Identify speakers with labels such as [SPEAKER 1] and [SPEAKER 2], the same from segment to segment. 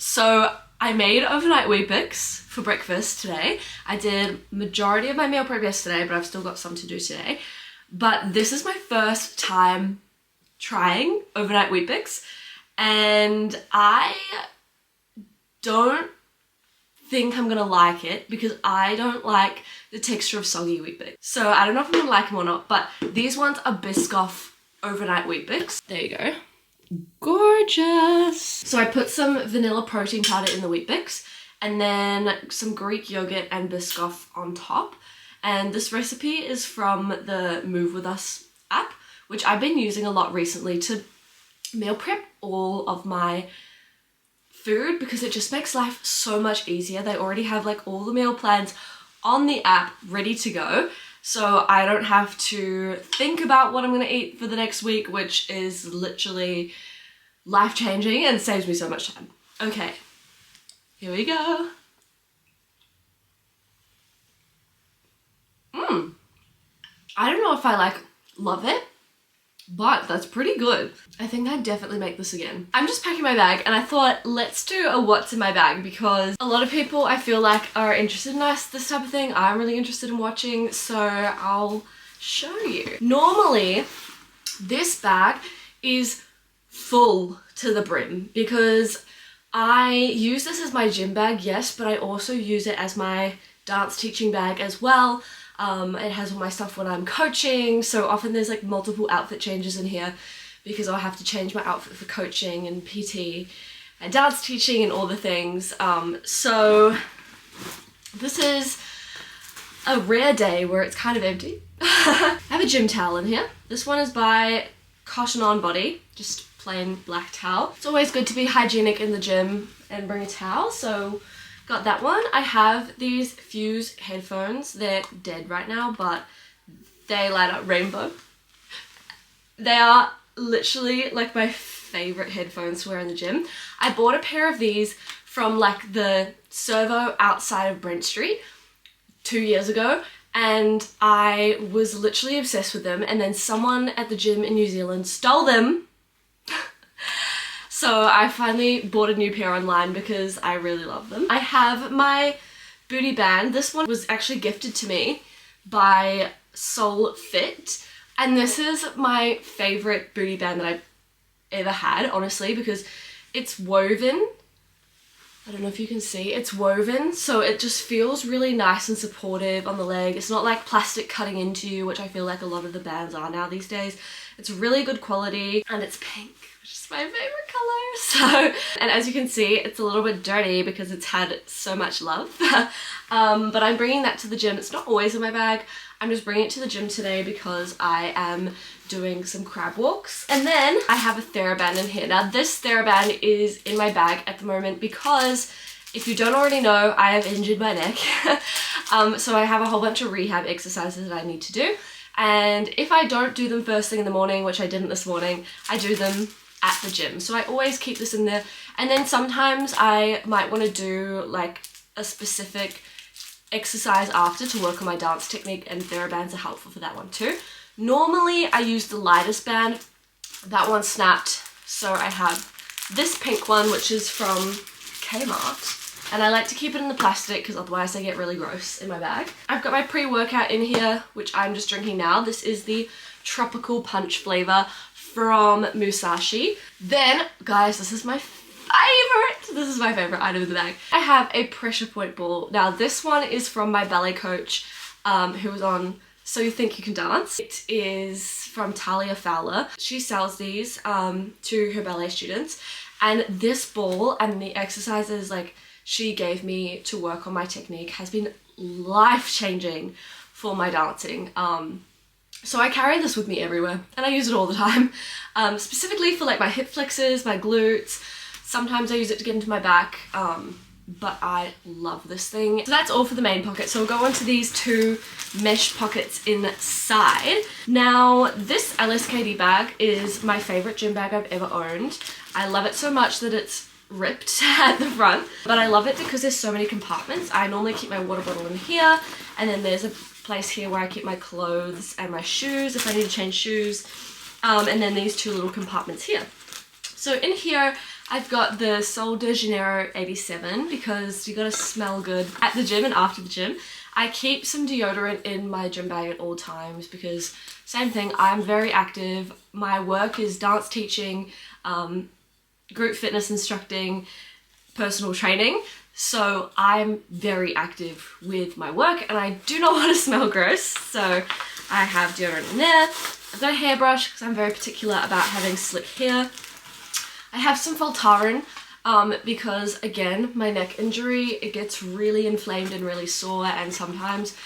[SPEAKER 1] So I made overnight Weet-Bix for breakfast today. I did majority of my meal prep yesterday, but I've still got some to do today. But this is my first time trying overnight Weet-Bix, and I don't think I'm gonna like it because I don't like the texture of soggy Weet-Bix. So I don't know if I'm gonna like them or not, but these ones are Biscoff overnight Weet-Bix. There you go. Gorgeous. So I put some vanilla protein powder in the Weet-Bix and then some Greek yogurt and Biscoff on top. And this recipe is from the Move With Us app, which I've been using a lot recently to meal prep all of my food because it just makes life so much easier. They already have like all the meal plans on the app ready to go, so I don't have to think about what I'm gonna eat for the next week, which is literally life-changing and saves me so much time. Okay, here we go. I don't know if I love it, but that's pretty good. I think I'd definitely make this again. I'm just packing my bag and I thought let's do a what's in my bag because a lot of people I feel like are interested in this type of thing. I'm really interested in watching, so I'll show you. Normally this bag is full to the brim because I use this as my gym bag, yes, but I also use it as my dance teaching bag as well. It has all my stuff when I'm coaching, so often there's like multiple outfit changes in here because I'll have to change my outfit for coaching and PT and dance teaching and all the things. So this is a rare day where it's kind of empty. I have a gym towel in here. This one is by Cotton On Body, just plain black towel. It's always good to be hygienic in the gym and bring a towel, so got that one. I have these Fuse headphones. They're dead right now, but they light up rainbow. They are literally like my favorite headphones to wear in the gym. I bought a pair of these from like the servo outside of Brent Street 2 years ago, and I was literally obsessed with them, and then someone at the gym in New Zealand stole them. So I finally bought a new pair online because I really love them. I have my booty band. This one was actually gifted to me by Soul Fit. And this is my favorite booty band that I've ever had, honestly, because it's woven. I don't know if you can see, it's woven, so it just feels really nice and supportive on the leg. It's not like plastic cutting into you, which I feel like a lot of the bands are now these days. It's really good quality, and it's pink, which is my favorite color. So, and as you can see, it's a little bit dirty because it's had so much love. But I'm bringing that to the gym. It's not always in my bag. I'm just bringing it to the gym today because I am doing some crab walks. And then I have a TheraBand in here. Now this TheraBand is in my bag at the moment because if you don't already know, I have injured my neck. So I have a whole bunch of rehab exercises that I need to do. And if I don't do them first thing in the morning, which I didn't this morning, I do them at the gym. So I always keep this in there. And then sometimes I might want to do like a specific exercise after to work on my dance technique, and TheraBands are helpful for that one too. Normally I use the lightest band. That one snapped, so I have this pink one, which is from Kmart. And I like to keep it in the plastic because otherwise they get really gross in my bag. I've got my pre-workout in here, which I'm just drinking now. This is the Tropical Punch flavor from Musashi. Then, guys, this is my favorite. This is my favorite item in the bag. I have a pressure point ball. Now, this one is from my ballet coach, who was on So You Think You Can Dance. It is from Talia Fowler. She sells these to her ballet students. And this ball and the exercises like she gave me to work on my technique has been life-changing for my dancing. So I carry this with me everywhere and I use it all the time, specifically for like my hip flexors, my glutes. Sometimes I use it to get into my back, but I love this thing. So that's all for the main pocket. So we'll go on to these two mesh pockets inside. Now this LSKD bag is my favorite gym bag I've ever owned. I love it so much that it's ripped at the front, but I love it because there's so many compartments. I normally keep my water bottle in here, and then there's a place here where I keep my clothes and my shoes if I need to change shoes, and then these two little compartments here. So in here I've got the Sol de Janeiro 87 because you gotta smell good at the gym and after the gym. I keep some deodorant in my gym bag at all times because same thing, I'm very active. My work is dance teaching, group fitness instructing, personal training. So I'm very active with my work and I do not want to smell gross. So I have deodorant in there. I've got a hairbrush because I'm very particular about having slick hair. I have some Voltaren because again, my neck injury, it gets really inflamed and really sore, and sometimes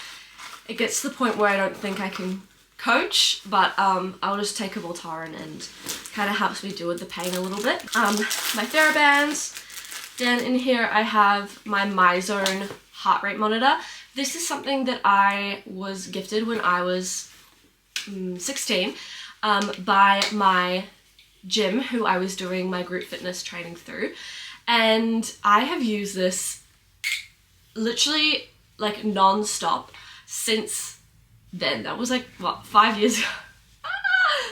[SPEAKER 1] it gets to the point where I don't think I can coach, but I'll just take a Voltaren and kind of helps me deal with the pain a little bit. My TheraBands. Then in here I have my MyZone heart rate monitor. This is something that I was gifted when I was 16 by my gym who I was doing my group fitness training through, and I have used this literally like non-stop since then. That was like what, 5 years ago?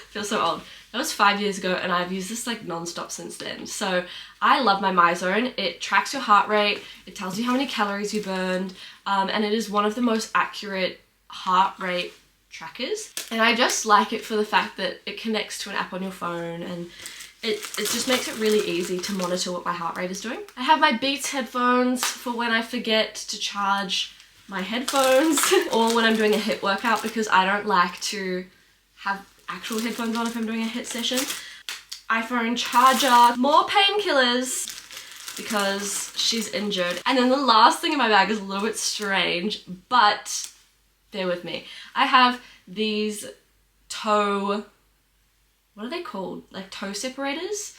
[SPEAKER 1] Feel so old. That was 5 years ago and I've used this like non-stop since then. So I love my MyZone. It tracks your heart rate, it tells you how many calories you burned, and it is one of the most accurate heart rate trackers. And I just like it for the fact that it connects to an app on your phone, and it just makes it really easy to monitor what my heart rate is doing. I have my Beats headphones for when I forget to charge my headphones or when I'm doing a HIIT workout, because I don't like to have actual headphones on if I'm doing a HIIT session. iPhone charger, more painkillers because she's injured. And then the last thing in my bag is a little bit strange, but bear with me. I have these toe, what are they called? Like toe separators.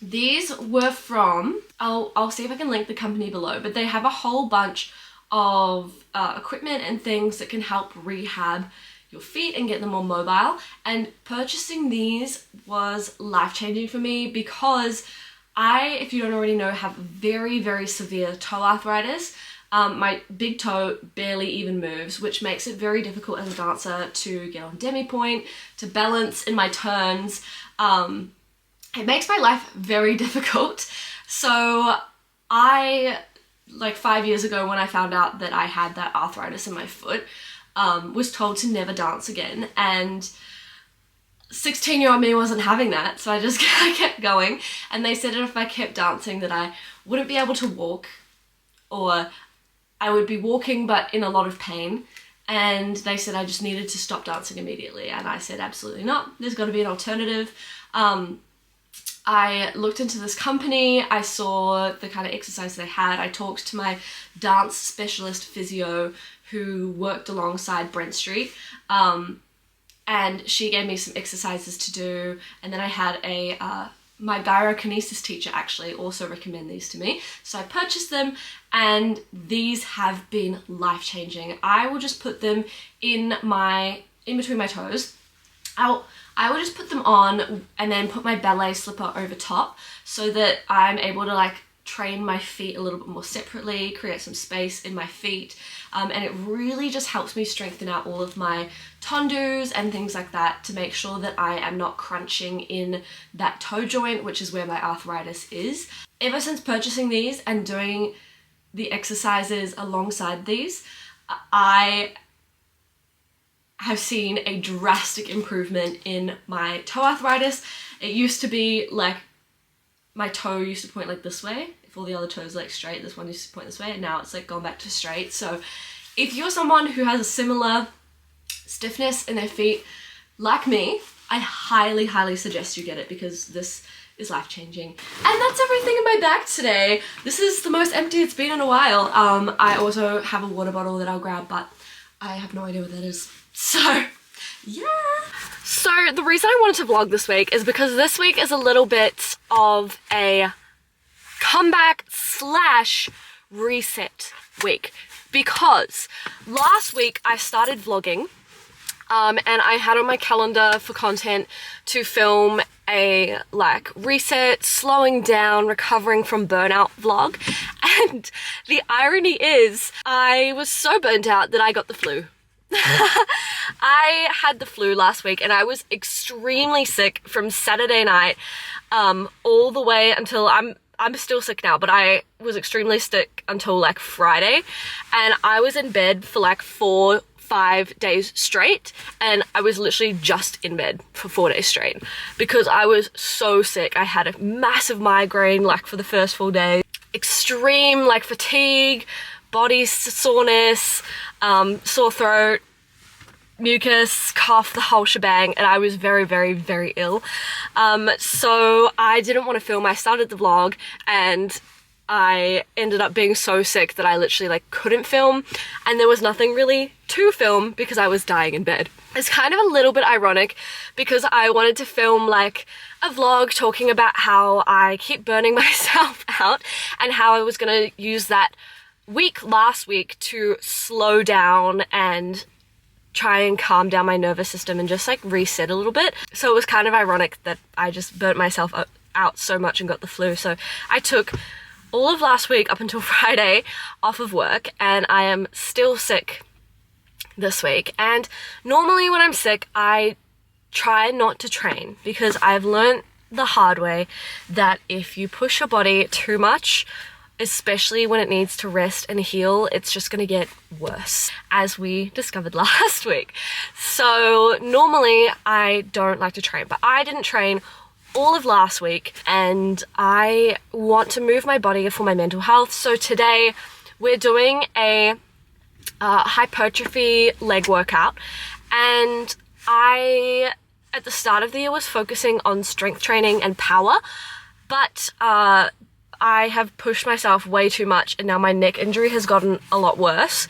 [SPEAKER 1] These were from, I'll see if I can link the company below, but they have a whole bunch of equipment and things that can help rehab your feet and get them more mobile. And purchasing these was life-changing for me because I, if you don't already know, have very, very severe toe arthritis. My big toe barely even moves, which makes it very difficult as a dancer to get on demi-point, to balance in my turns. It makes my life very difficult. So I, like 5 years ago when I found out that I had that arthritis in my foot, was told to never dance again, and 16-year-old me wasn't having that, so I just kept going. And they said that if I kept dancing that I wouldn't be able to walk, or I would be walking but in a lot of pain, and they said I just needed to stop dancing immediately, and I said absolutely not, there's got to be an alternative. I looked into this company, I saw the kind of exercise they had, I talked to my dance specialist physio who worked alongside Brent Street, and she gave me some exercises to do, and then I had my gyrokinesis teacher actually also recommend these to me. So I purchased them, and these have been life-changing. I will just put them in between my toes. I will just put them on and then put my ballet slipper over top so that I'm able to like train my feet a little bit more separately, create some space in my feet, and it really just helps me strengthen out all of my tendons and things like that to make sure that I am not crunching in that toe joint, which is where my arthritis is. Ever since purchasing these and doing the exercises alongside these, I have seen a drastic improvement in my toe arthritis. It used to be like my toe used to point like this way. If all the other toes are like straight, this one used to point this way, and now it's like gone back to straight. So if you're someone who has a similar stiffness in their feet like me, I highly, highly suggest you get it because this is life-changing. And that's everything in my bag today. This is the most empty it's been in a while. I also have a water bottle that I'll grab, but I have no idea what that is. So, yeah. So the reason I wanted to vlog this week is because this week is a little bit of a comeback / reset week. Because last week I started vlogging, and I had on my calendar for content to film a like reset, slowing down, recovering from burnout vlog. And the irony is I was so burnt out that I got the flu. I had the flu last week and I was extremely sick from Saturday night all the way until I'm still sick now, but I was extremely sick until like Friday, and I was in bed for like 4-5 days straight, and I was literally just in bed for 4 days straight because I was so sick. I had a massive migraine like for the first 4 days, extreme like fatigue, body soreness, sore throat, mucus, cough, the whole shebang, and I was very, very, very ill. So I didn't want to film. I started the vlog and I ended up being so sick that I literally like couldn't film, and there was nothing really to film because I was dying in bed. It's kind of a little bit ironic because I wanted to film like a vlog talking about how I keep burning myself out and how I was gonna use that week last week to slow down and try and calm down my nervous system and just like reset a little bit. So it was kind of ironic that I just burnt myself out so much and got the flu. So I took all of last week up until Friday off of work, and I am still sick this week. And normally when I'm sick, I try not to train because I've learned the hard way that if you push your body too much, especially when it needs to rest and heal, it's just going to get worse, as we discovered last week. So normally I don't like to train, but I didn't train all of last week and I want to move my body for my mental health. So today we're doing a hypertrophy leg workout, and I at the start of the year was focusing on strength training and power, but I have pushed myself way too much and now my neck injury has gotten a lot worse,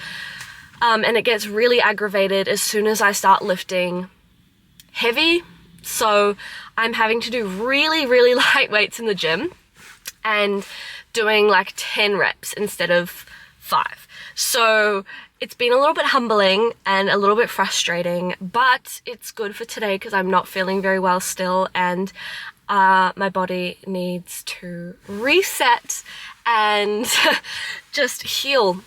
[SPEAKER 1] and it gets really aggravated as soon as I start lifting heavy. So I'm having to do really, really light weights in the gym and doing like 10 reps instead of 5. So it's been a little bit humbling and a little bit frustrating, but it's good for today because I'm not feeling very well still, and my body needs to reset and just heal.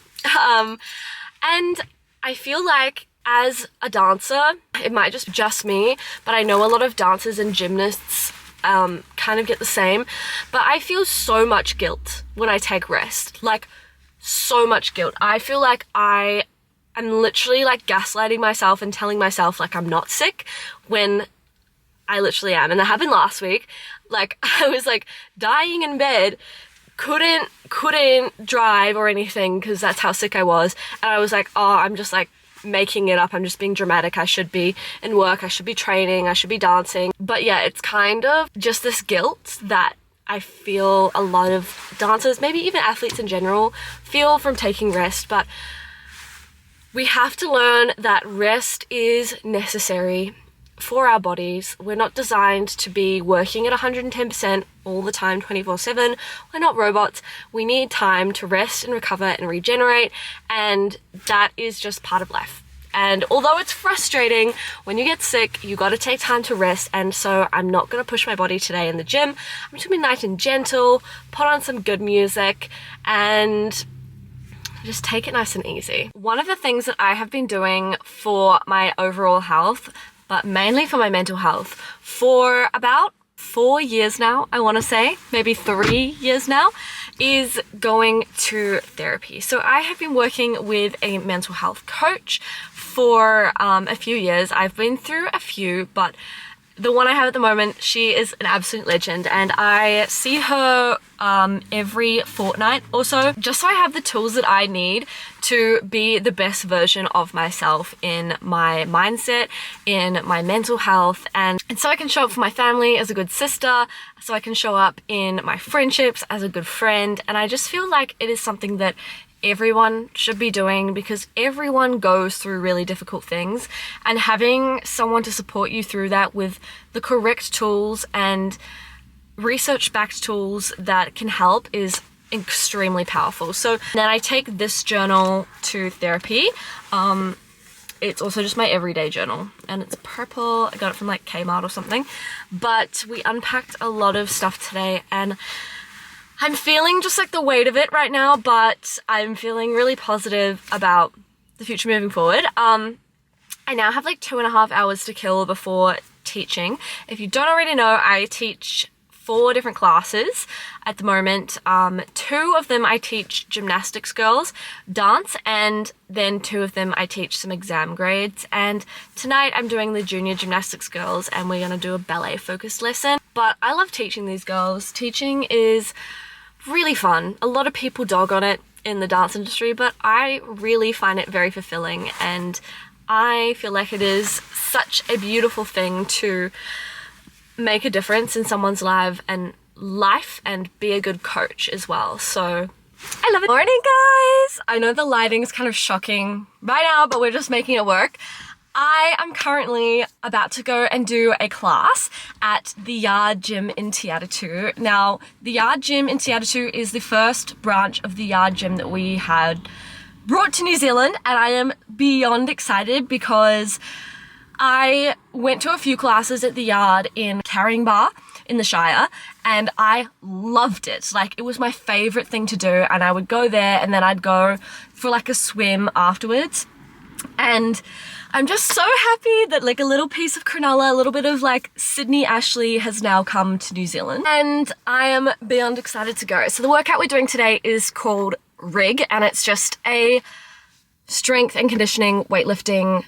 [SPEAKER 1] And I feel like as a dancer, it might just me, but I know a lot of dancers and gymnasts kind of get the same, but I feel so much guilt when I take rest, like so much guilt. I feel like I am literally like gaslighting myself and telling myself like I'm not sick when I literally am. And that happened last week. Like I was like dying in bed, couldn't drive or anything because that's how sick I was. And I was like, oh, I'm just like making it up. I'm just being dramatic. I should be in work. I should be training. I should be dancing. But yeah, it's kind of just this guilt that I feel a lot of dancers, maybe even athletes in general, feel from taking rest. But we have to learn that rest is necessary for our bodies. We're not designed to be working at 110% all the time, 24/7. We're not robots. We need time to rest and recover and regenerate, and that is just part of life. And although it's frustrating when you get sick, you got to take time to rest. And so I'm not going to push my body today in the gym. I'm just going to be nice and gentle, put on some good music, and just take it nice and easy. One of the things that I have been doing for my overall health, but mainly for my mental health, for about 4 years now, I want to say, maybe 3 years now, is going to therapy. So I have been working with a mental health coach for a few years. I've been through a few, but the one I have at the moment, she is an absolute legend, and I see her every fortnight or so, just so I have the tools that I need to be the best version of myself in my mindset, in my mental health, and so I can show up for my family as a good sister, so I can show up in my friendships as a good friend. And I just feel like it is something that everyone should be doing because everyone goes through really difficult things, and having someone to support you through that with the correct tools and research-backed tools that can help is extremely powerful. So then I take this journal to therapy. It's also just my everyday journal, and it's purple. I got it from like Kmart or something, but we unpacked a lot of stuff today, and I'm feeling just like the weight of it right now, but I'm feeling really positive about the future moving forward. I now have like 2.5 hours to kill before teaching. If you don't already know, I teach 4 different classes at the moment. 2 of them I teach gymnastics girls, dance, and then 2 of them I teach some exam grades. And tonight I'm doing the junior gymnastics girls and we're gonna do a ballet focused lesson. But I love teaching these girls. Teaching is really fun. A lot of people dog on it in the dance industry, but I really find it very fulfilling, and I feel like it is such a beautiful thing to make a difference in someone's life and be a good coach as well. So I love it. Morning guys! I know the lighting's kind of shocking right now, but we're just making it work. I am currently about to go and do a class at the Yard Gym in Te Atatu. Now, the Yard Gym in Te Atatu is the first branch of the Yard Gym that we had brought to New Zealand, and I am beyond excited because I went to a few classes at the Yard in Caringbah in the Shire, and I loved it. Like, it was my favorite thing to do, and I would go there and then I'd go for like a swim afterwards. And I'm just so happy that like a little piece of Cronulla, a little bit of like Sydney Ashley has now come to New Zealand, and I am beyond excited to go. So the workout we're doing today is called Rig, and it's just a strength and conditioning weightlifting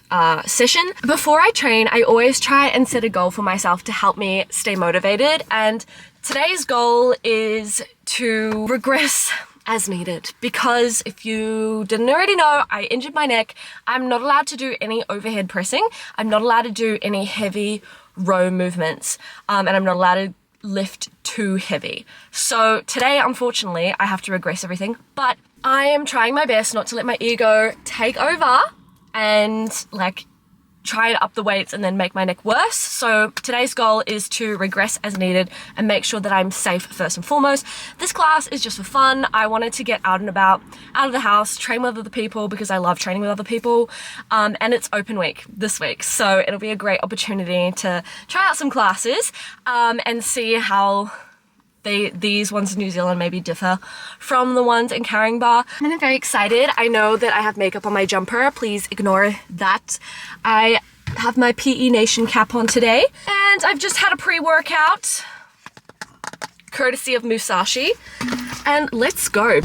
[SPEAKER 1] session. Before I train, I always try and set a goal for myself to help me stay motivated, and today's goal is to regress as needed, because if you didn't already know, I injured my neck. I'm not allowed to do any overhead pressing. I'm not allowed to do any heavy row movements, and I'm not allowed to lift too heavy. So today, unfortunately, I have to regress everything, but I am trying my best not to let my ego take over and like try and up the weights and then make my neck worse. So today's goal is to regress as needed and make sure that I'm safe first and foremost. This class is just for fun. I wanted to get out and about, out of the house, train with other people because I love training with other people. And it's open week this week, so it'll be a great opportunity to try out some classes and see how these ones in New Zealand maybe differ from the ones in Caringbah. And I'm very excited. I know that I have makeup on my jumper. Please ignore that. I have my PE Nation cap on today, and I've just had a pre-workout courtesy of Musashi, and let's go.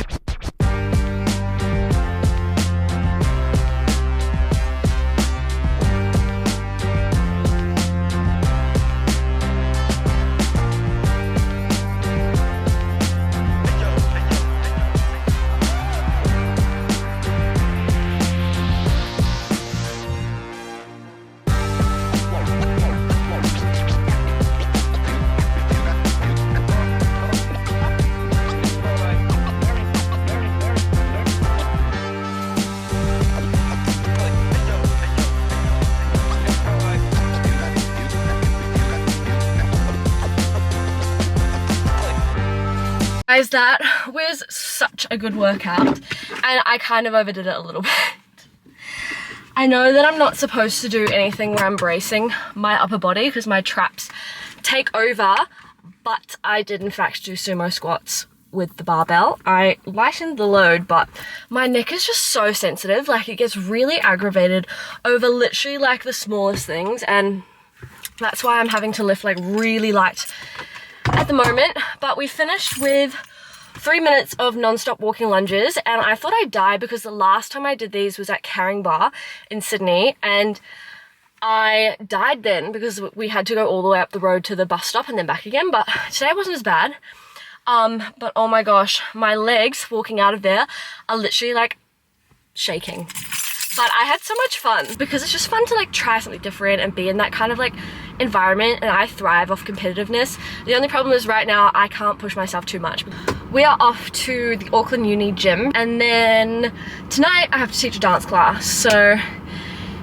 [SPEAKER 1] Guys, that was such a good workout, and I kind of overdid it a little bit. I know that I'm not supposed to do anything where I'm bracing my upper body because my traps take over, but I did in fact do sumo squats with the barbell. I lightened the load, but my neck is just so sensitive. Like, it gets really aggravated over literally like the smallest things, and that's why I'm having to lift like really light at the moment. But we finished with 3 minutes of non-stop walking lunges, and I thought I'd die because the last time I did these was at Caringbah in Sydney, and I died then because we had to go all the way up the road to the bus stop and then back again. But today wasn't as bad. But oh my gosh, my legs walking out of there are literally like shaking. But I had so much fun because it's just fun to like try something different and be in that kind of like environment, and I thrive off competitiveness. The only problem is right now I can't push myself too much. We are off to the Auckland Uni gym, and then tonight I have to teach a dance class, so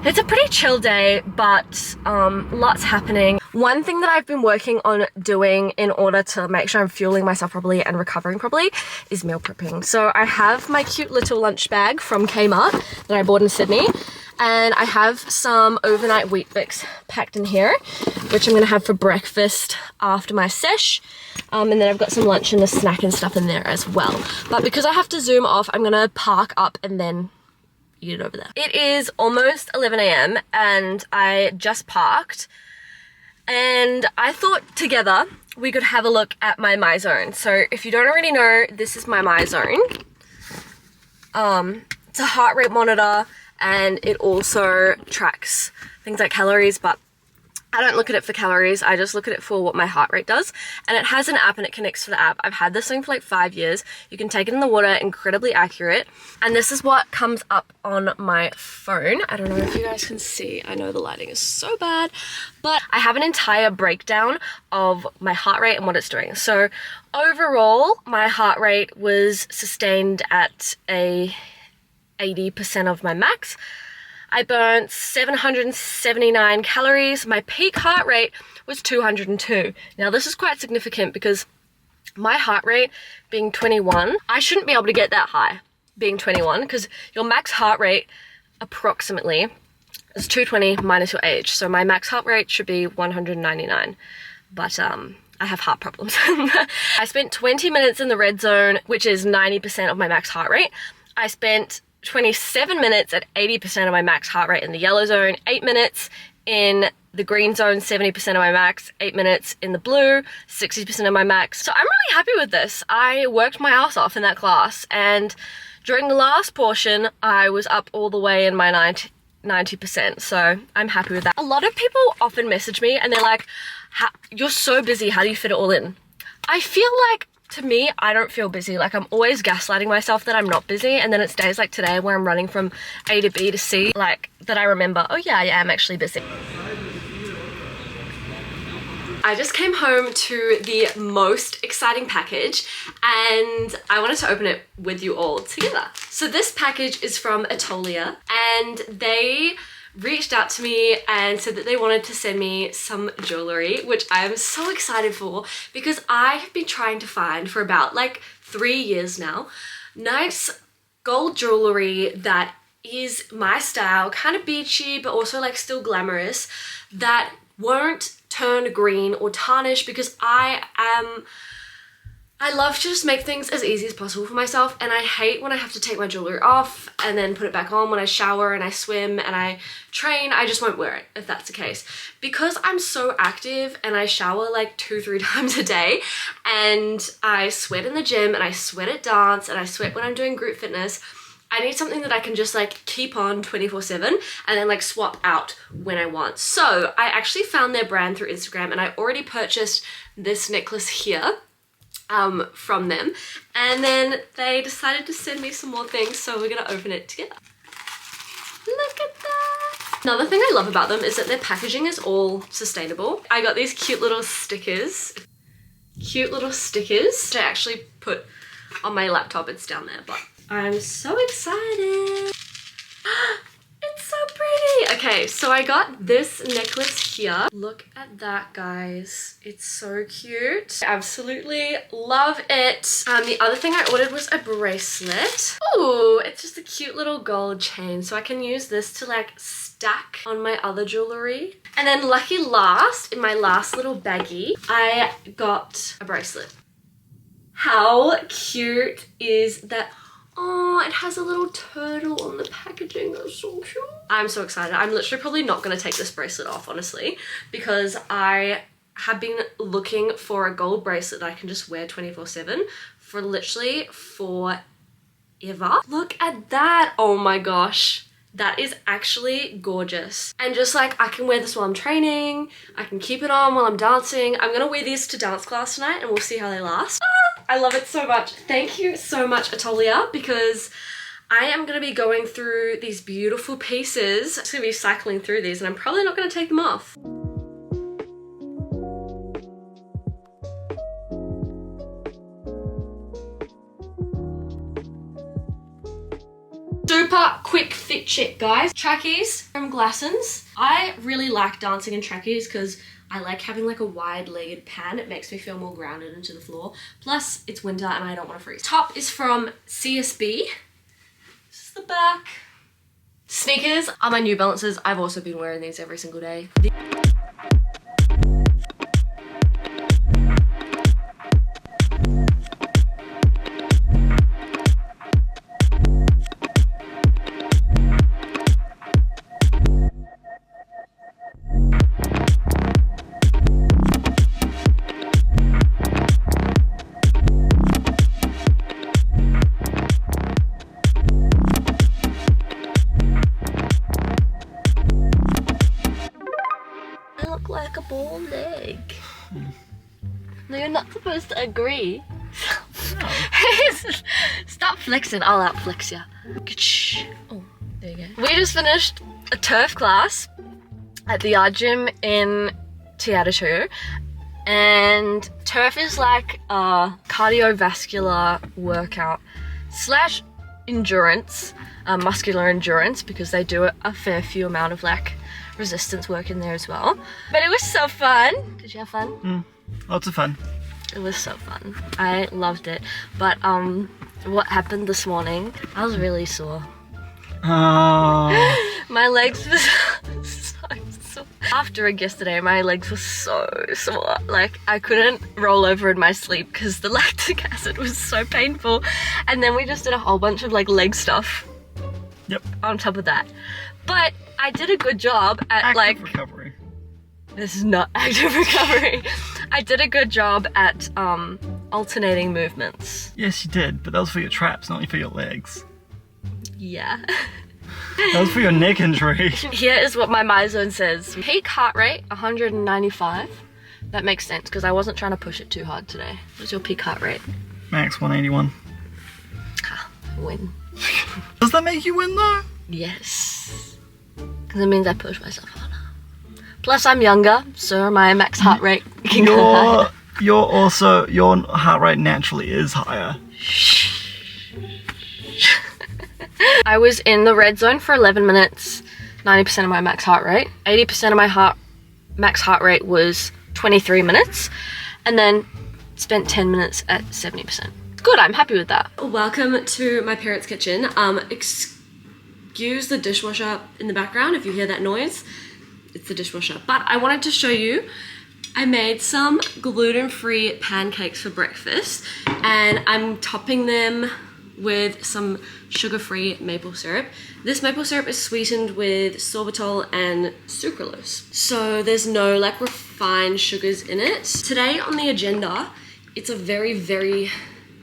[SPEAKER 1] it's a pretty chill day, but lots happening. One thing that I've been working on doing in order to make sure I'm fueling myself properly and recovering properly is meal prepping. So I have my cute little lunch bag from Kmart that I bought in Sydney, and I have some overnight wheat bix packed in here, which I'm gonna have for breakfast after my sesh. And then I've got some lunch and a snack and stuff in there as well. But because I have to zoom off, I'm gonna park up and then eat it over there. It is almost 11 a.m. and I just parked, and I thought together we could have a look at my MyZone. So if you don't already know, this is my MyZone. It's a heart rate monitor, and it also tracks things like calories, but I don't look at it for calories, I just look at it for what my heart rate does. And it has an app and it connects to the app. I've had this thing for like 5 years. You can take it in the water, incredibly accurate. And this is what comes up on my phone. I don't know if you guys can see. I know the lighting is so bad, but I have an entire breakdown of my heart rate and what it's doing. So overall, my heart rate was sustained at a 80% of my max. I burnt 779 calories. My peak heart rate was 202. Now this is quite significant because my heart rate being 21, I shouldn't be able to get that high being 21 because your max heart rate approximately is 220 minus your age. So my max heart rate should be 199, but I have heart problems. I spent 20 minutes in the red zone, which is 90% of my max heart rate. I spent 27 minutes at 80% of my max heart rate in the yellow zone, 8 minutes in the green zone, 70% of my max, 8 minutes in the blue, 60% of my max. So I'm really happy with this. I worked my ass off in that class, and during the last portion, I was up all the way in my 90%, so I'm happy with that. A lot of people often message me and they're like, you're so busy, how do you fit it all in? I feel like, to me, I don't feel busy. Like, I'm always gaslighting myself that I'm not busy, and then it's days like today where I'm running from A to B to C, like, that I remember, oh yeah, I am actually busy. I just came home to the most exciting package, and I wanted to open it with you all together. So this package is from Atolea, and they reached out to me and said that they wanted to send me some jewelry, which I am so excited for because I have been trying to find for about like 3 years now nice gold jewelry that is my style, kind of beachy but also like still glamorous, that won't turn green or tarnish, because I love to just make things as easy as possible for myself, and I hate when I have to take my jewelry off and then put it back on when I shower and I swim and I train. I just won't wear it if that's the case. Because I'm so active and I shower like 2-3 times a day, and I sweat in the gym and I sweat at dance and I sweat when I'm doing group fitness, I need something that I can just like keep on 24/7 and then like swap out when I want. So I actually found their brand through Instagram, and I already purchased this necklace here from them, and then they decided to send me some more things, so we're gonna open it together. Look at that! Another thing I love about them is that their packaging is all sustainable. I got these cute little stickers. Which I actually put on my laptop. It's down there, but I'm so excited. It's so pretty. Okay, so I got this necklace here. Look at that, guys. It's so cute. I absolutely love it. The other thing I ordered was a bracelet. Ooh, it's just a cute little gold chain, so I can use this to like stack on my other jewelry. And then lucky last, in my last little baggie, I got a bracelet. How cute is that? Oh, it has a little turtle on the packaging. That's so cute. I'm so excited. I'm literally probably not going to take this bracelet off, honestly, because I have been looking for a gold bracelet that I can just wear 24/7 for literally forever. Look at that. Oh my gosh. That is actually gorgeous. And just like, I can wear this while I'm training. I can keep it on while I'm dancing. I'm gonna wear these to dance class tonight and we'll see how they last. I love it so much. Thank you so much, Atolea, because I am gonna be going through these beautiful pieces. I'm just gonna be cycling through these, and I'm probably not gonna take them off. Super quick fit check, guys. Trackies from Glassons. I really like dancing in trackies because I like having like a wide-legged pant. It makes me feel more grounded into the floor. Plus, it's winter and I don't want to freeze. Top is from CSB. This is the back. Sneakers are my New Balances. I've also been wearing these every single day. No, you're not supposed to agree.
[SPEAKER 2] No.
[SPEAKER 1] Stop flexing, I'll outflex ya. Oh, there you go. We just finished a turf class at the yard gym in Te Atatu, and turf is like a cardiovascular workout slash endurance, muscular endurance, because they do a fair few amount of like resistance work in there as well. But it was so fun. Did you have fun?
[SPEAKER 2] Lots of fun.
[SPEAKER 1] It was so fun. I loved it. But what happened this morning, I was really sore.
[SPEAKER 2] Oh.
[SPEAKER 1] My legs were so sore. After yesterday, my legs were so sore. Like, I couldn't roll over in my sleep because the lactic acid was so painful. And then we just did a whole bunch of like leg stuff.
[SPEAKER 2] Yep.
[SPEAKER 1] On top of that. But I did a good job at
[SPEAKER 2] Active recovery.
[SPEAKER 1] This is not active recovery. I did a good job at alternating movements.
[SPEAKER 2] Yes, you did, but that was for your traps, not for your legs.
[SPEAKER 1] Yeah.
[SPEAKER 2] That was for your neck injury.
[SPEAKER 1] Here is what my MyZone says. Peak heart rate, 195. That makes sense, because I wasn't trying to push it too hard today. What's your peak heart rate?
[SPEAKER 2] Max 181.
[SPEAKER 1] Win.
[SPEAKER 2] Does that make you win though?
[SPEAKER 1] Yes. Because it means I push myself harder. Plus I'm younger, so my max heart rate can go higher.
[SPEAKER 2] Your heart rate naturally is higher.
[SPEAKER 1] I was in the red zone for 11 minutes, 90% of my max heart rate. 80% of my max heart rate was 23 minutes, and then spent 10 minutes at 70%. Good, I'm happy with that. Welcome to my parents' kitchen. Excuse the dishwasher in the background if you hear that noise. It's the dishwasher. But I wanted to show you, I made some gluten-free pancakes for breakfast, and I'm topping them with some sugar-free maple syrup. This maple syrup is sweetened with sorbitol and sucralose, so there's no like refined sugars in it. Today on the agenda, it's a very, very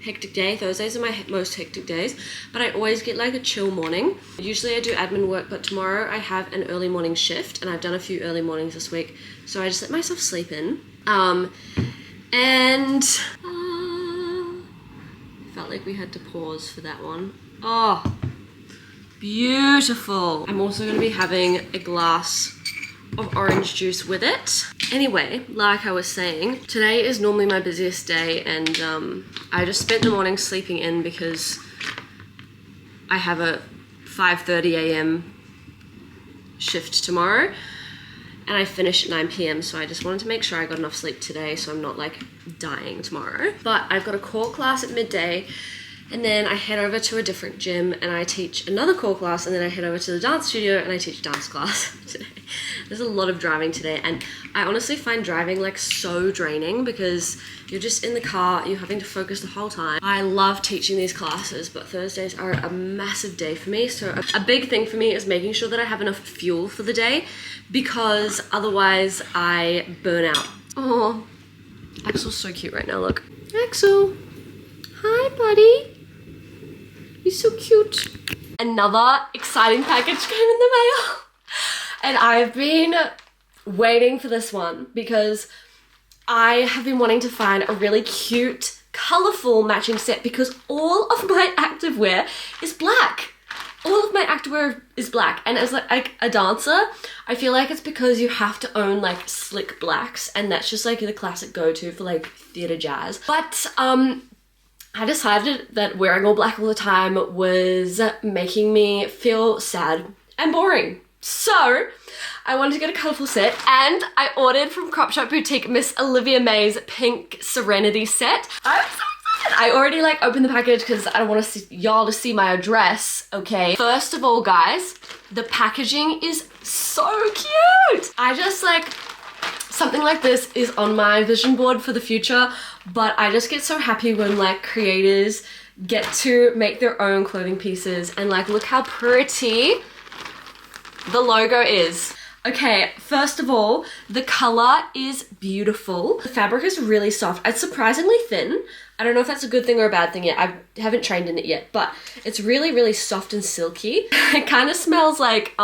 [SPEAKER 1] hectic day. Thursdays are my most hectic days, but I always get like a chill morning. Usually I do admin work, but tomorrow I have an early morning shift, and I've done a few early mornings this week, so I just let myself sleep in. Felt like we had to pause for that one. Oh, beautiful. I'm also going to be having a glass of orange juice with it. Anyway, like I was saying, today is normally my busiest day, and I just spent the morning sleeping in because I have a 5:30 a.m. shift tomorrow, and I finish at 9 p.m, so I just wanted to make sure I got enough sleep today so I'm not like dying tomorrow. But I've got a core class at midday, and then I head over to a different gym and I teach another core class, and then I head over to the dance studio and I teach dance class today. There's a lot of driving today, and I honestly find driving like so draining because you're just in the car, you're having to focus the whole time. I love teaching these classes, but Thursdays are a massive day for me. So a big thing for me is making sure that I have enough fuel for the day, because otherwise I burn out. Oh, Axel's so cute right now, look. Axel, hi buddy. You're so cute. Another exciting package came in the mail. And I've been waiting for this one because I have been wanting to find a really cute, colourful matching set, because all of my activewear is black. All of my activewear is black, and as like a dancer, I feel like it's because you have to own like slick blacks, and that's just like the classic go-to for like theatre jazz. But I decided that wearing all black all the time was making me feel sad and boring. So I wanted to get a colourful set, and I ordered from Crop Shop Boutique Miss Olivia May's pink Serenity set. I'm so excited. I already like opened the package because I don't want y'all to see my address, okay? First of all, guys, the packaging is so cute. I just like, something like this is on my vision board for the future, but I just get so happy when like creators get to make their own clothing pieces, and like look how pretty the logo is. Okay, first of all, the color is beautiful. The fabric is really soft. It's surprisingly thin. I don't know if that's a good thing or a bad thing yet. I haven't trained in it yet, but it's really, really soft and silky. It kind of smells like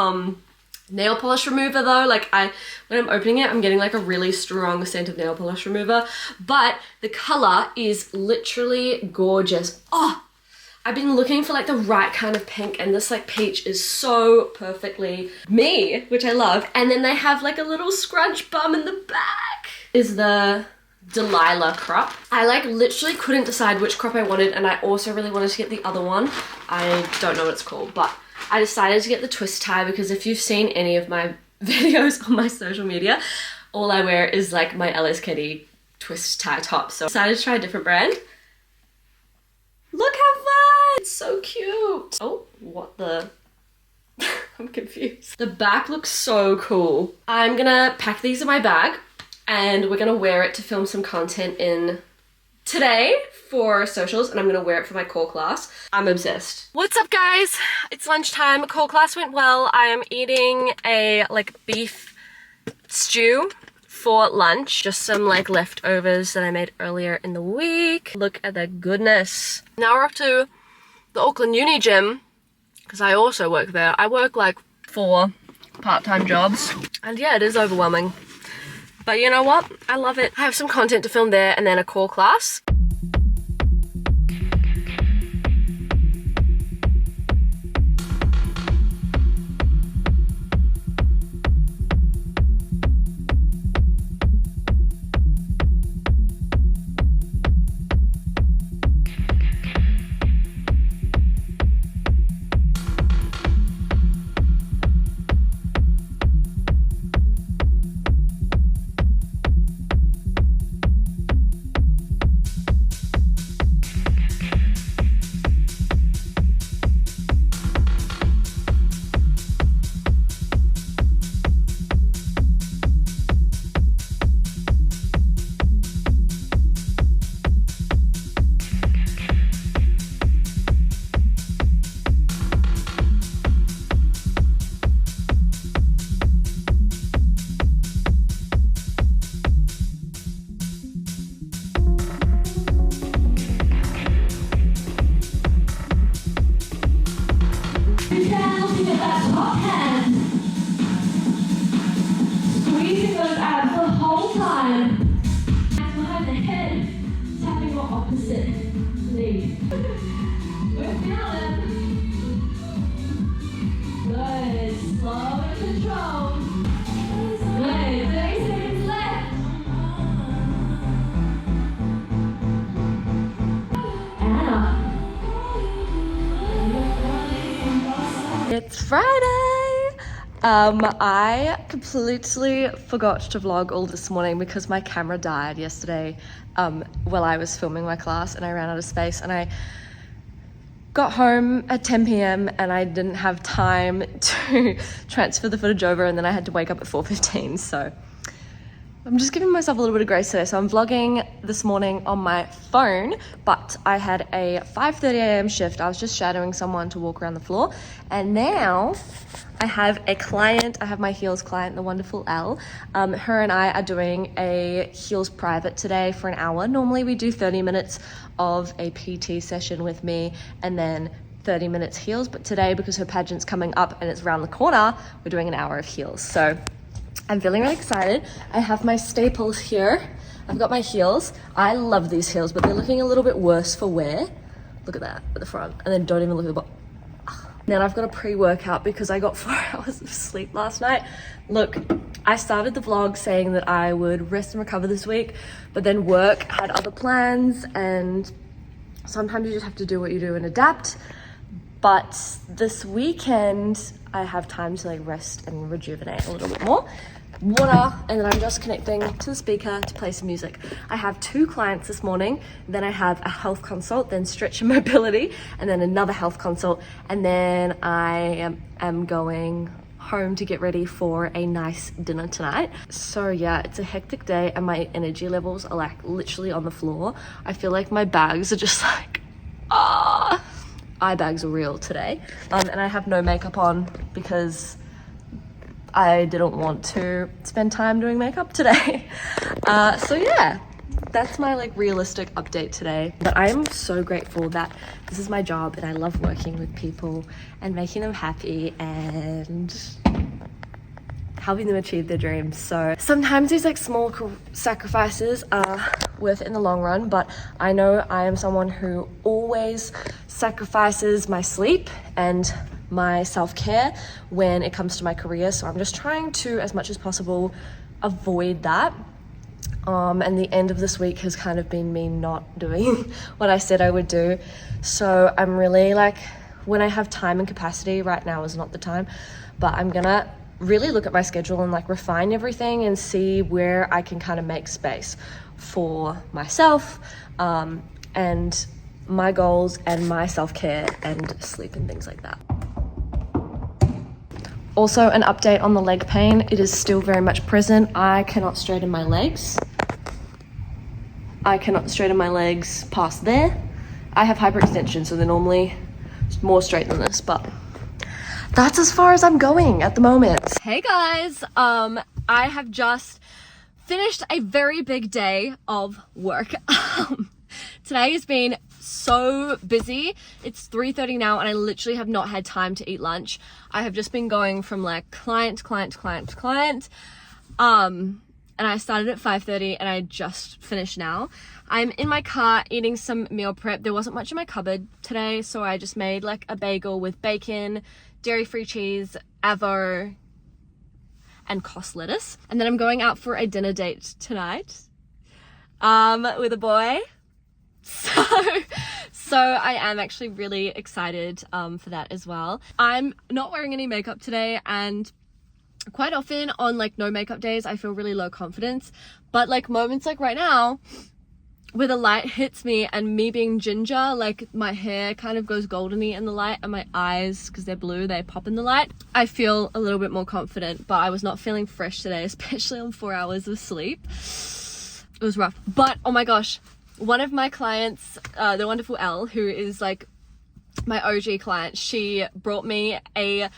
[SPEAKER 1] nail polish remover though. Like when I'm opening it, I'm getting like a really strong scent of nail polish remover, but the color is literally gorgeous. Oh, I've been looking for like the right kind of pink, and this like peach is so perfectly me, which I love. And then they have like a little scrunch bum in the back. Is the Delilah crop. I like literally couldn't decide which crop I wanted, and I also really wanted to get the other one. I don't know what it's called, but I decided to get the twist tie because if you've seen any of my videos on my social media, all I wear is like my LSKD twist tie top. So I decided to try a different brand. Look how fun! It's so cute. Oh, what the? I'm confused. The back looks so cool. I'm gonna pack these in my bag and we're gonna wear it to film some content in today for socials, and I'm gonna wear it for my core class. I'm obsessed. What's up guys? It's lunchtime. Core class went well. I am eating a like beef stew for lunch. Just some like leftovers that I made earlier in the week. Look at the goodness. Now we're off to the Auckland Uni gym because I also work there. I work like 4 part-time jobs, and yeah, it is overwhelming. But you know what? I love it. I have some content to film there and then a core class. Squeezing those abs the whole time. Hands behind the head, tapping your opposite knee. We're feeling good. Slow and controlled. Good. 30 seconds left. And up. It's Friday. I completely forgot to vlog all this morning because my camera died yesterday while I was filming my class, and I ran out of space, and I got home at 10 p.m. and I didn't have time to transfer the footage over, and then I had to wake up at 4:15, so I'm just giving myself a little bit of grace today. So I'm vlogging this morning on my phone, but I had a 5:30 a.m. shift. I was just shadowing someone to walk around the floor, and now I have a client. I have my heels client, the wonderful Elle. Her and I are doing a heels private today for an hour. Normally we do 30 minutes of a PT session with me and then 30 minutes heels, but today, because her pageant's coming up and it's around the corner, we're doing an hour of heels. So I'm feeling really excited. I have my staples here. I've got my heels. I love these heels, but they're looking a little bit worse for wear. Look at that at the front, and then don't even look at the bottom. Then I've got a pre-workout because I got 4 hours of sleep last night. Look, I started the vlog saying that I would rest and recover this week, but then work had other plans, and sometimes you just have to do what you do and adapt. But this weekend, I have time to like rest and rejuvenate a little bit more. Water, and then I'm just connecting to the speaker to play some music. I have 2 clients this morning, then I have a health consult, then stretch and mobility, and then another health consult, and then I am going home to get ready for a nice dinner tonight. So yeah, it's a hectic day and my energy levels are like literally on the floor. I feel like my bags are just like, eye bags are real today. And I have no makeup on because I didn't want to spend time doing makeup today. So yeah, that's my like realistic update today. But I am so grateful that this is my job and I love working with people and making them happy, and helping them achieve their dreams. So sometimes these like small sacrifices are worth it in the long run, but I know I am someone who always sacrifices my sleep and my self-care when it comes to my career. So I'm just trying to, as much as possible, avoid that. And the end of this week has kind of been me not doing what I said I would do. So I'm really like, when I have time and capacity, right now is not the time, but I'm gonna really look at my schedule and like refine everything and see where I can kind of make space for myself and my goals and my self-care and sleep and things like that. Also, an update on the leg pain. It is still very much present. I cannot straighten my legs. I cannot straighten my legs past there. I have hyperextension, so they're normally more straight than this, but that's as far as I'm going at the moment. Hey guys, I have just finished a very big day of work. Today has been so busy. It's 3:30 now and I literally have not had time to eat lunch. I have just been going from like client to client to client to client. And I started at 5:30 and I just finished now. I'm in my car eating some meal prep. There wasn't much in my cupboard today, so I just made like a bagel with bacon, dairy-free cheese, avo, and cos lettuce. And then I'm going out for a dinner date tonight with a boy. So I am actually really excited for that as well. I'm not wearing any makeup today, and quite often on like no makeup days I feel really low confidence, but like moments like right now where the light hits me and me being ginger, like my hair kind of goes goldeny in the light and my eyes, because they're blue, they pop in the light, I feel a little bit more confident. But I was not feeling fresh today, especially on 4 hours of sleep. It was rough. But oh my gosh, one of my clients, the wonderful Elle, who is like my OG client, she brought me a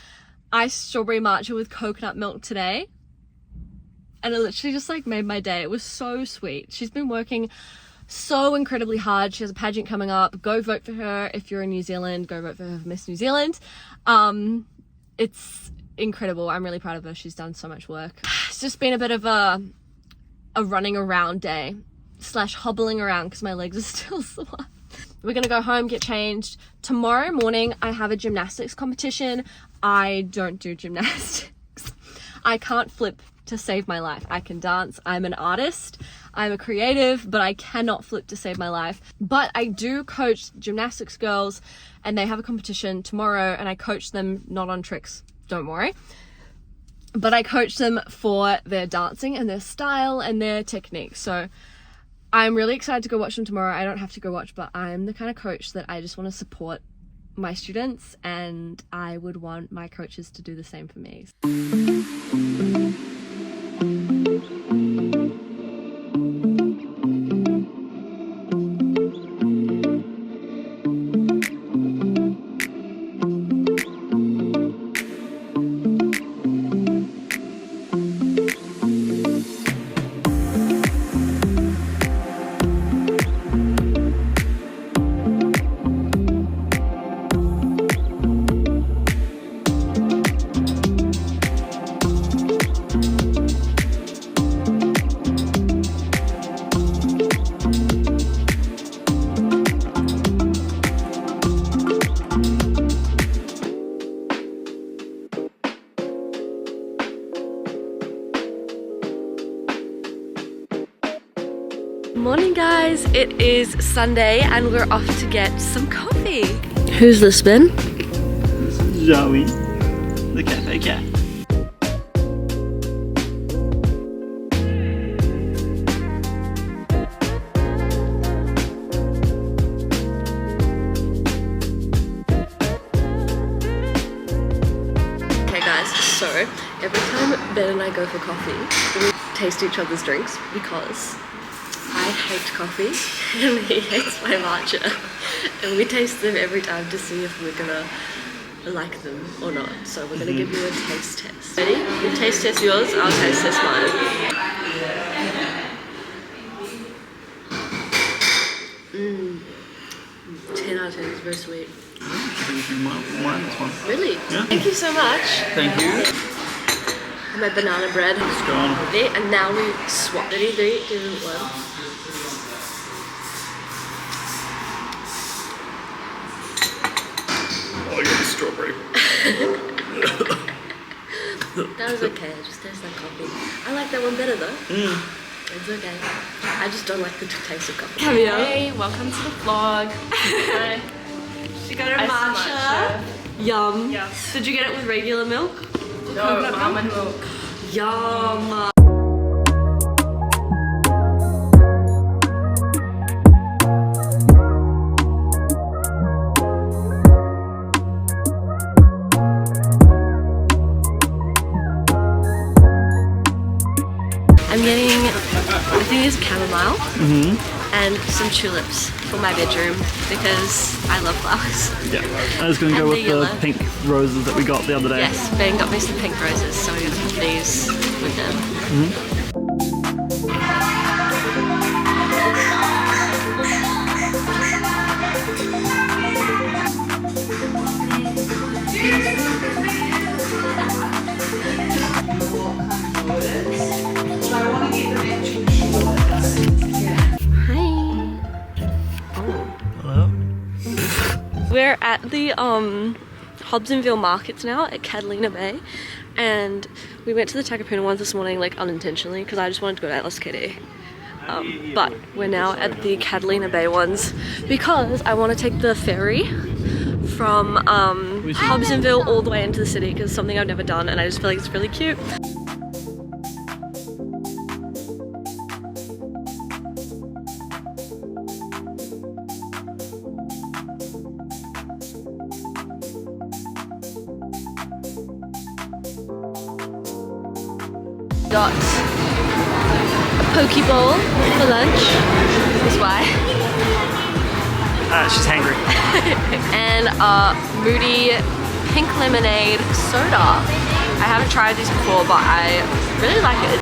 [SPEAKER 1] iced strawberry matcha with coconut milk today, and it literally just like made my day. It was so sweet. She's been working so incredibly hard. She has a pageant coming up. Go vote for her if you're in New Zealand. Go vote for her for Miss New Zealand. It's incredible. I'm really proud of her. She's done so much work. It's just been a bit of a running around day slash hobbling around because my legs are still sore. We're gonna go home, get changed. Tomorrow morning I have a gymnastics competition. I don't do gymnastics. I can't flip to save my life. I can dance. I'm an artist. I'm a creative, but I cannot flip to save my life. But I do coach gymnastics girls, and they have a competition tomorrow, and I coach them not on tricks, don't worry. But I coach them for their dancing and their style and their technique. So I'm really excited to go watch them tomorrow. I don't have to go watch, but I'm the kind of coach that I just want to support my students, and I would want my coaches to do the same for me. Morning guys, it is Sunday and we're off to get some coffee. Who's this been?
[SPEAKER 2] Zoe, the cafe cat.
[SPEAKER 1] Okay guys, so every time Ben and I go for coffee, we taste each other's drinks because I hate coffee and he hates my matcha, and we taste them every time to see if we're gonna like them or not. So we're gonna give you a taste test. Ready? You taste test yours, I'll taste test mine. 10 out of 10, it's very sweet.
[SPEAKER 2] Mine, this one.
[SPEAKER 1] Really?
[SPEAKER 2] Yeah.
[SPEAKER 1] Thank you so much.
[SPEAKER 2] Thank you.
[SPEAKER 1] my banana bread.
[SPEAKER 2] It's gone.
[SPEAKER 1] And now we swap. Ready? 3, 2, 1.
[SPEAKER 2] Oh, you got the strawberry.
[SPEAKER 1] That was okay, it just tastes like coffee. I like that one better though. It's okay. I just don't like the taste of coffee. Come here.
[SPEAKER 3] Hey, welcome to the vlog.
[SPEAKER 1] She got her matcha. Yum.
[SPEAKER 3] Yeah.
[SPEAKER 1] Did you get it with regular milk?
[SPEAKER 3] No, almond milk.
[SPEAKER 1] Yum. I'm getting, I think it's chamomile and some tulips for my bedroom because I love flowers.
[SPEAKER 2] Yeah, I was going to go
[SPEAKER 1] And
[SPEAKER 2] with
[SPEAKER 1] the
[SPEAKER 2] the
[SPEAKER 1] yellow.
[SPEAKER 2] pink roses that we got the other day.
[SPEAKER 1] Yes, Ben got me some pink roses, so we're gonna put these with them.
[SPEAKER 2] Hello?
[SPEAKER 1] We're at the Hobsonville markets now at Catalina Bay, and we went to the Takapuna ones this morning like unintentionally because I just wanted to go to LSKD. But we're now at the Catalina Bay ones because I want to take the ferry from Hobsonville all the way into the city because it's something I've never done and I just feel like it's really cute. Got a poke bowl for lunch, is why.
[SPEAKER 2] She's hangry.
[SPEAKER 1] And Moody pink lemonade soda. I haven't tried these before, but I really like it.